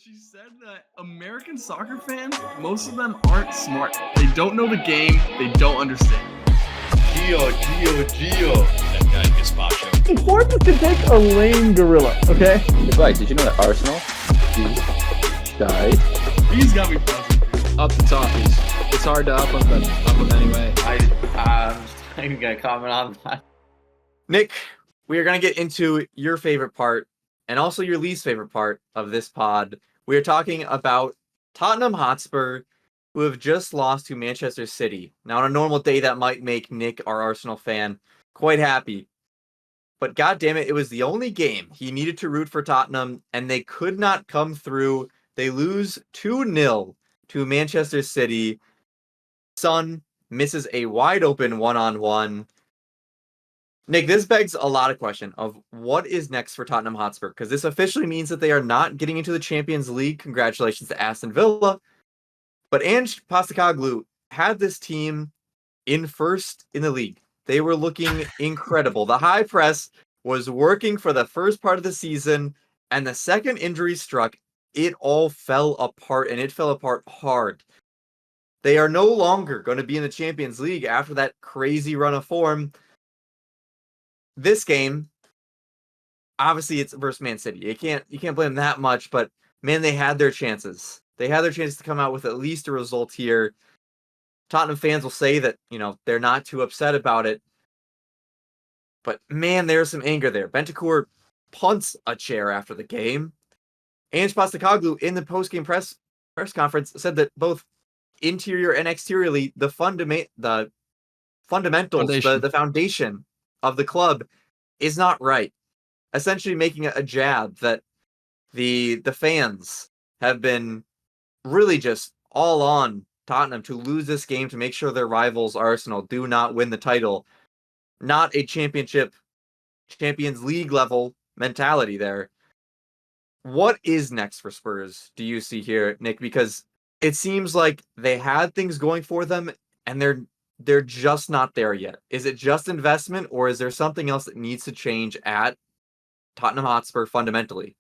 She said that American soccer fans, most of them aren't smart. They don't know the game. They don't understand. Gio. That guy Gazpacho. Forbes can take a lame gorilla, okay? Advice, did you know that Arsenal died? He's got me buzzing. Up the talkies. It's hard to up them anyway. I'm not even gonna comment on that. Nick, we are going to get into your favorite part and also your least favorite part of this pod. We are talking about Tottenham Hotspur, who have just lost to Manchester City. Now, on a normal day, that might make Nick, our Arsenal fan, quite happy. But goddammit, it was the only game he needed to root for Tottenham, and they could not come through. They lose 2-0 to Manchester City. Son misses a wide-open one-on-one. Nick, this begs a lot of question of what is next for Tottenham Hotspur, because this officially means that they are not getting into the Champions League. Congratulations to Aston Villa. But Ange Postecoglou had this team in first in the league. They were looking incredible. The high press was working for the first part of the season, and the second injury struck, it all fell apart, and it fell apart hard. They are no longer going to be in the Champions League after that crazy run of form. This game, obviously, it's versus Man City. You can't blame them that much, but man, they had their chances. They had their chance to come out with at least a result here. Tottenham fans will say that, they're not too upset about it. But man, there's some anger there. Bentancur punts a chair after the game. Ange Postecoglou in the post-game press conference said that both interior and exteriorly, the fundamentals, the foundation of the club is not right. Essentially making a jab that the fans have been really just all on Tottenham to lose this game to make sure their rivals Arsenal do not win the title. Not a Champions League level mentality there. What is next for Spurs, do you see here, Nick? Because it seems like they had things going for them and they're just not there yet. Is it just investment, or is there something else that needs to change at Tottenham Hotspur fundamentally?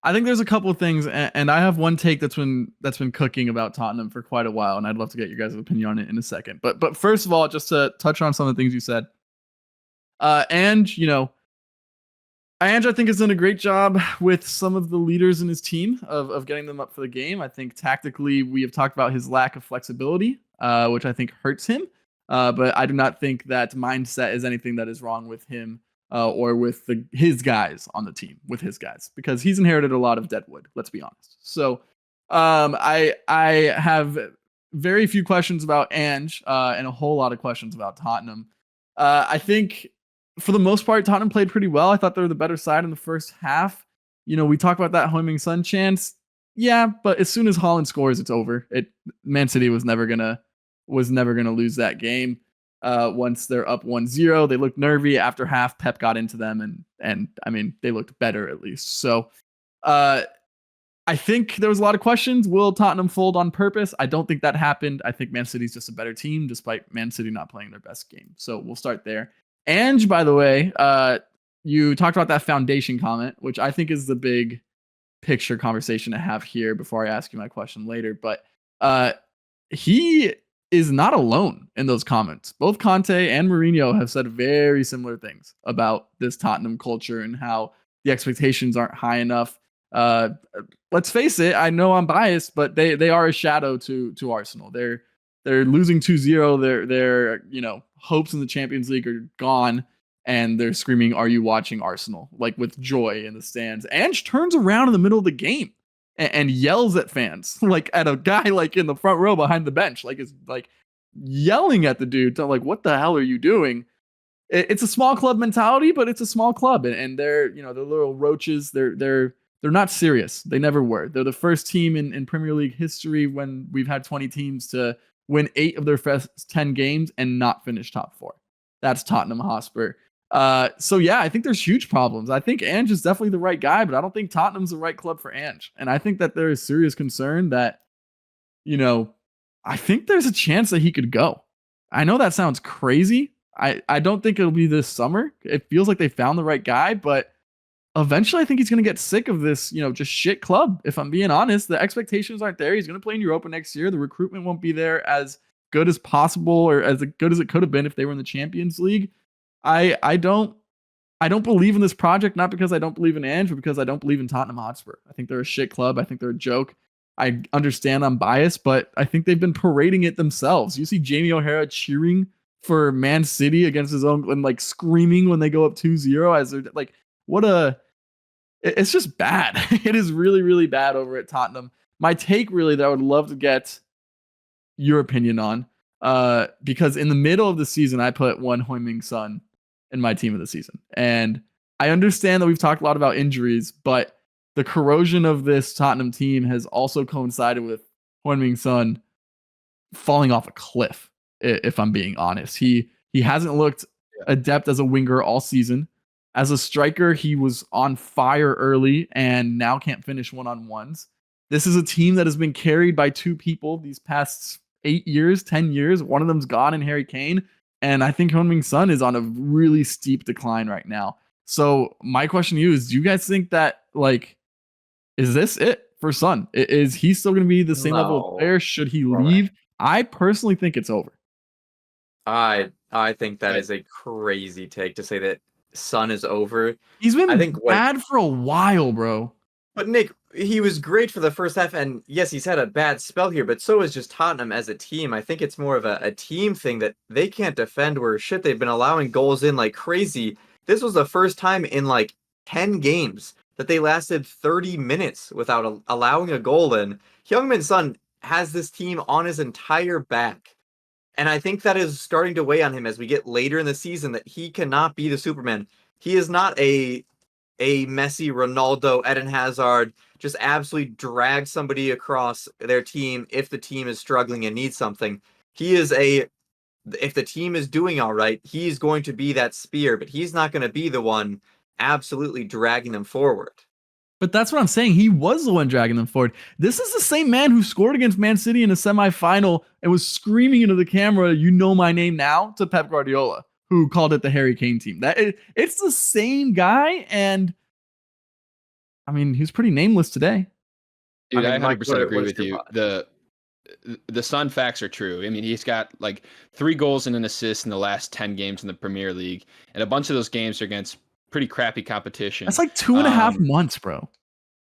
I think there's a couple of things, and I have one take that's been cooking about Tottenham for quite a while, and I'd love to get your guys' opinion on it in a second. But first of all, just to touch on some of the things you said, Ange, I think has done a great job with some of the leaders in his team of getting them up for the game. I think tactically we have talked about his lack of flexibility, which I think hurts him. But I do not think that mindset is anything that is wrong with him or with his guys on the team, because he's inherited a lot of deadwood, let's be honest. So I have very few questions about Ange and a whole lot of questions about Tottenham. I think for the most part, Tottenham played pretty well. I thought they were the better side in the first half. We talk about that homing Son chance. Yeah, but as soon as Haaland scores, it's over. Man City was never gonna lose that game. Once they're up 1-0, they looked nervy. After half, Pep got into them, and I mean, they looked better at least. So I think there was a lot of questions. Will Tottenham fold on purpose? I don't think that happened. I think Man City's just a better team, despite Man City not playing their best game. So we'll start there. Ange, by the way, you talked about that foundation comment, which I think is the big picture conversation to have here before I ask you my question later. But he is not alone in those comments. Both Conte and Mourinho have said very similar things about this Tottenham culture and how the expectations aren't high enough. Let's face it, I know I'm biased, but they are a shadow to Arsenal. They're losing 2-0. Their hopes in the Champions League are gone, and they're screaming, "Are you watching Arsenal?" like with joy in the stands. Ange turns around in the middle of the game and yells at fans, like at a guy like in the front row behind the bench, like is like yelling at the dude, like, "What the hell are you doing?" It's a small club mentality, but it's a small club, and they're they're little roaches. They're not serious. They never were. They're the first team in Premier League history when we've had 20 teams to win 8 of their first 10 games and not finish top 4. That's Tottenham Hotspur. So yeah, I think there's huge problems. I think Ange is definitely the right guy, but I don't think Tottenham's the right club for Ange. And I think that there is serious concern that, I think there's a chance that he could go. I know that sounds crazy. I don't think it'll be this summer. It feels like they found the right guy, but eventually I think he's going to get sick of this, just shit club. If I'm being honest, the expectations aren't there. He's going to play in Europa next year. The recruitment won't be there as good as possible or as good as it could have been if they were in the Champions League. I don't believe in this project, not because I don't believe in Ange, but because I don't believe in Tottenham Hotspur. I think they're a shit club. I think they're a joke. I understand I'm biased, but I think they've been parading it themselves. You see Jamie O'Hara cheering for Man City against his own and like screaming when they go up 2-0 as they're like, it's just bad. It is really, really bad over at Tottenham. My take really that I would love to get your opinion on, because in the middle of the season, I put one Heung-min Son in my team of the season. And I understand that we've talked a lot about injuries, but the corrosion of this Tottenham team has also coincided with Heung-min Son falling off a cliff, if I'm being honest. He hasn't looked adept as a winger all season. As a striker, he was on fire early and now can't finish one-on-ones. This is a team that has been carried by two people these past 8 years, 10 years. One of them's gone in Harry Kane. And I think Heung-min Son is on a really steep decline right now. So my question to you is, do you guys think that, is this it for Son? Is he still going to be the same level of player? Should he leave? I personally think it's over. I think that is a crazy take to say that Son is over. He's been bad for a while, bro. But Nick, he was great for the first half, and yes, he's had a bad spell here, but so is just Tottenham as a team. I think it's more of a team thing that they can't defend where they've been allowing goals in like crazy. This was the first time in like 10 games that they lasted 30 minutes without allowing a goal in. Heung-min Son has this team on his entire back. And I think that is starting to weigh on him as we get later in the season, that he cannot be the Superman. He is not a Messi, Ronaldo, Eden Hazard, just absolutely drag somebody across their team if the team is struggling and needs something. If the team is doing all right, he's going to be that spear, but he's not going to be the one absolutely dragging them forward. But that's what I'm saying. He was the one dragging them forward. This is the same man who scored against Man City in a semifinal and was screaming into the camera, "You know my name now," to Pep Guardiola, who called it the Harry Kane team. It's the same guy, and I mean, he's pretty nameless today. Dude, I 100% agree with you. The Son facts are true. I mean, he's got like 3 goals and an assist in the last 10 games in the Premier League, and a bunch of those games are against pretty crappy competition. That's like 2.5 months, bro.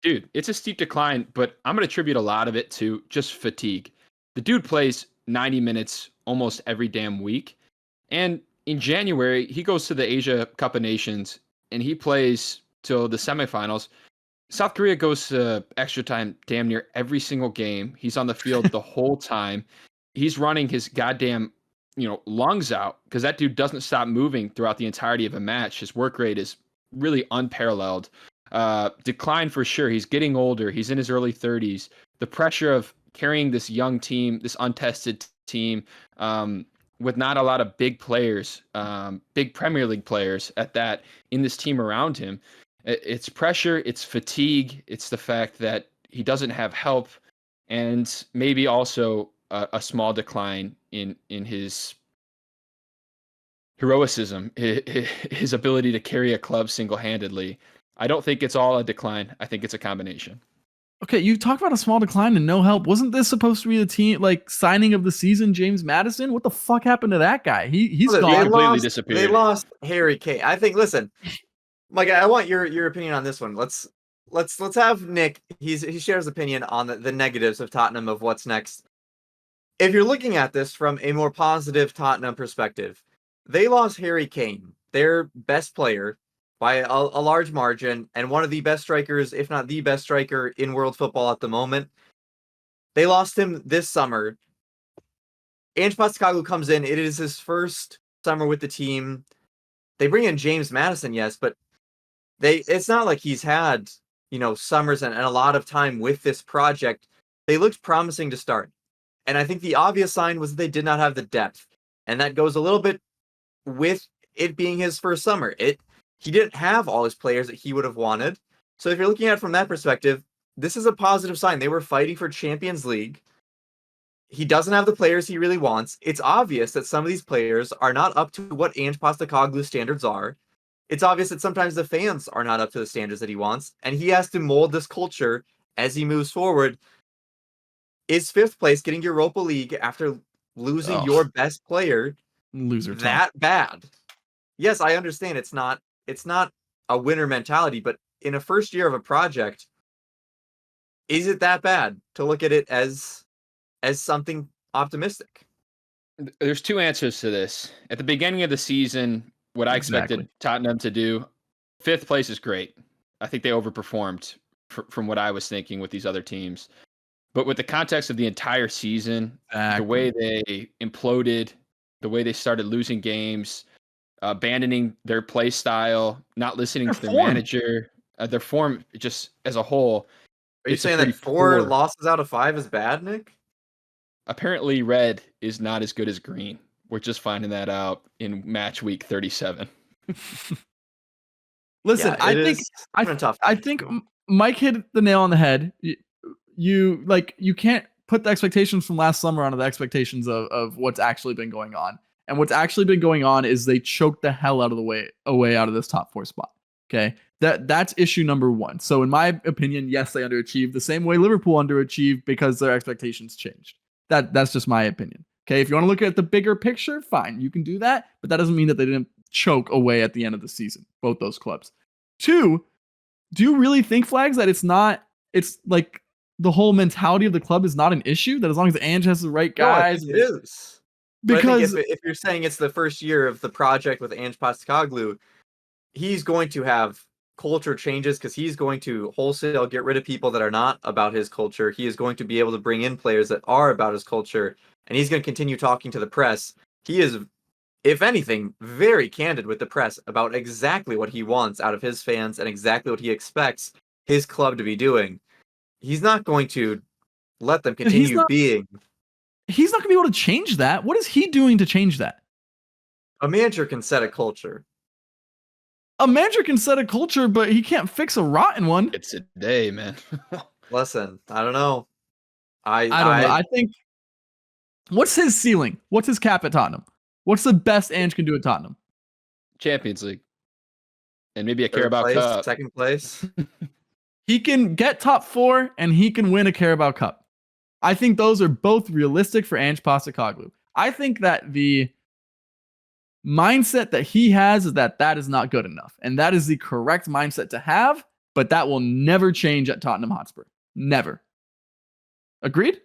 Dude, it's a steep decline, but I'm going to attribute a lot of it to just fatigue. The dude plays 90 minutes almost every damn week. And in January, he goes to the Asia Cup of Nations and he plays till the semifinals. South Korea goes to extra time damn near every single game. He's on the field the whole time. He's running his goddamn lungs out because that dude doesn't stop moving throughout the entirety of a match. His work rate is really unparalleled. Decline for sure. He's getting older. He's in his early 30s. The pressure of carrying this young team, this untested team, with not a lot of big players, big Premier League players at that, in this team around him. It's pressure, it's fatigue, it's the fact that he doesn't have help, and maybe also a small decline in his heroicism, his ability to carry a club single-handedly. I don't think it's all a decline. I think it's a combination. Okay, you talk about a small decline and no help. Wasn't this supposed to be the team signing of the season, James Madison? What the fuck happened to that guy? He's gone. Completely disappeared. They lost Harry Kane. I think. Listen, Mike, I want your opinion on this one. Let's have Nick. He shares opinion on the negatives of Tottenham, of what's next. If you're looking at this from a more positive Tottenham perspective, they lost Harry Kane, their best player, by a large margin, and one of the best strikers, if not the best striker in world football at the moment. They lost him this summer. Ange Postecoglou comes in. It is his first summer with the team. They bring in James Madison, yes, but it's not like he's had, summers and a lot of time with this project. They looked promising to start. And I think the obvious sign was that they did not have the depth. And that goes a little bit with it being his first summer. He didn't have all his players that he would have wanted. So if you're looking at it from that perspective, this is a positive sign. They were fighting for Champions League. He doesn't have the players he really wants. It's obvious that some of these players are not up to what Ange Postecoglou's standards are. it's obvious that sometimes the fans are not up to the standards that he wants, and he has to mold this culture as he moves forward. Is 5th place getting Europa League after losing Oh. your best player Loser talk. that bad? Yes, I understand it's not a winner mentality, but in a first year of a project, is it that bad to look at it as something optimistic? There's two answers to this. At the beginning of the season, what I expected Exactly. Tottenham to do, 5th place is great. I think they overperformed from what I was thinking with these other teams. But with the context of the entire season, the way they imploded, the way they started losing games, abandoning their play style, not listening Their to their form. manager, their form just as a whole. Are you It's a saying pretty that 4 poor- losses out of 5 is bad, Nick? Apparently, red is not as good as green. We're just finding that out in match week 37. Listen, Yeah, I it think is I, been a tough I time. think Mike hit the nail on the head. You can't put the expectations from last summer onto the expectations of what's actually been going on. And what's actually been going on is they choked the hell out of the way out of this top 4 spot. Okay, that's issue number 1. So in my opinion, yes, they underachieved the same way Liverpool underachieved because their expectations changed. That's just my opinion. Okay, if you want to look at the bigger picture, fine, you can do that, but that doesn't mean that they didn't choke away at the end of the season, both those clubs. 2, do you really think, Flags, that it's like the whole mentality of the club is not an issue? That as long as Ange has the right No, I guys, think it is. But I because think if you're saying it's the first year of the project with Ange Postecoglou, he's going to have culture changes because he's going to wholesale get rid of people that are not about his culture. He is going to be able to bring in players that are about his culture, and he's going to continue talking to the press. He is, if anything, very candid with the press about exactly what he wants out of his fans and exactly what he expects his club to be doing. He's not going to let them continue being. He's not going to be able to change that. What is he doing to change that? A manager can set a culture. A manager can set a culture, but he can't fix a rotten one. It's a day, man. Listen, I don't know. I don't know. I think, what's his ceiling? What's his cap at Tottenham? What's the best Ange can do at Tottenham? Champions League. And maybe a third Carabao place, Cup. second place. He can get top 4 and he can win a Carabao Cup. I think those are both realistic for Ange Postecoglou. I think that the mindset that he has is that is not good enough. And that is the correct mindset to have, but that will never change at Tottenham Hotspur. Never. Agreed?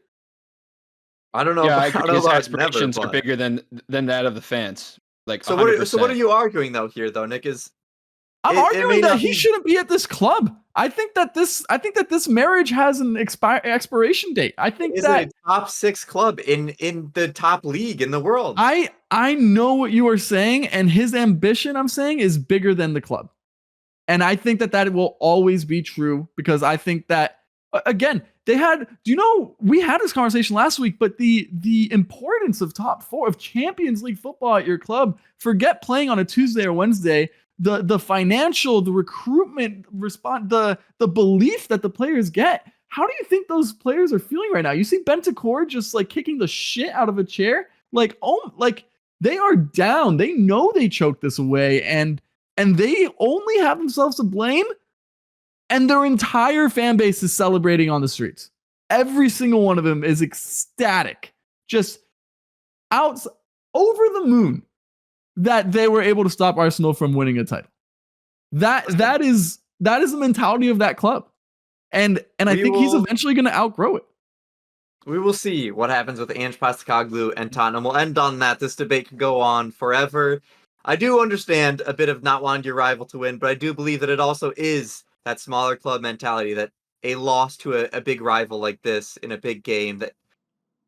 I don't know. Yeah, I I don't agree. know His about aspirations never, are but... bigger than that of the fans. Like, So 100%. what are you arguing though here though, Nick? Is I'm it arguing may that not he be- shouldn't be at this club. I think that this marriage has an expiration date. I think is that it a top 6 club in the top league in the world? I know what you are saying, and his ambition, I'm saying, is bigger than the club. And I think that will always be true because I think that, again, we had this conversation last week, but the importance of top 4 of Champions League football at your club, forget playing on a Tuesday or Wednesday, the financial, the recruitment response, the belief that the players get. How do you think those players are feeling right now? You see Bentancur just like kicking the shit out of a chair. Like they are down. They know they choked this away, and they only have themselves to blame. And their entire fan base is celebrating on the streets. Every single one of them is ecstatic, just out over the moon that they were able to stop Arsenal from winning a title. That is the mentality of that club. And I think he's eventually going to outgrow it. We will see what happens with Ange Postecoglou and Tottenham. We'll end on that. This debate can go on forever. I do understand a bit of not wanting your rival to win, but I do believe that it also is that smaller club mentality, that a loss to a big rival like this in a big game that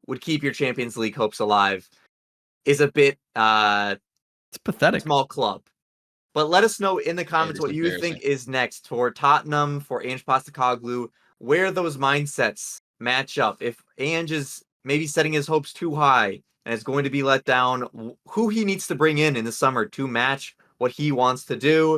would keep your Champions League hopes alive is a bit it's pathetic. Small club. But let us know in the comments what you think is next for Tottenham, for Ange Postecoglou, where those mindsets match up. If Ange is maybe setting his hopes too high and is going to be let down, who he needs to bring in the summer to match what he wants to do.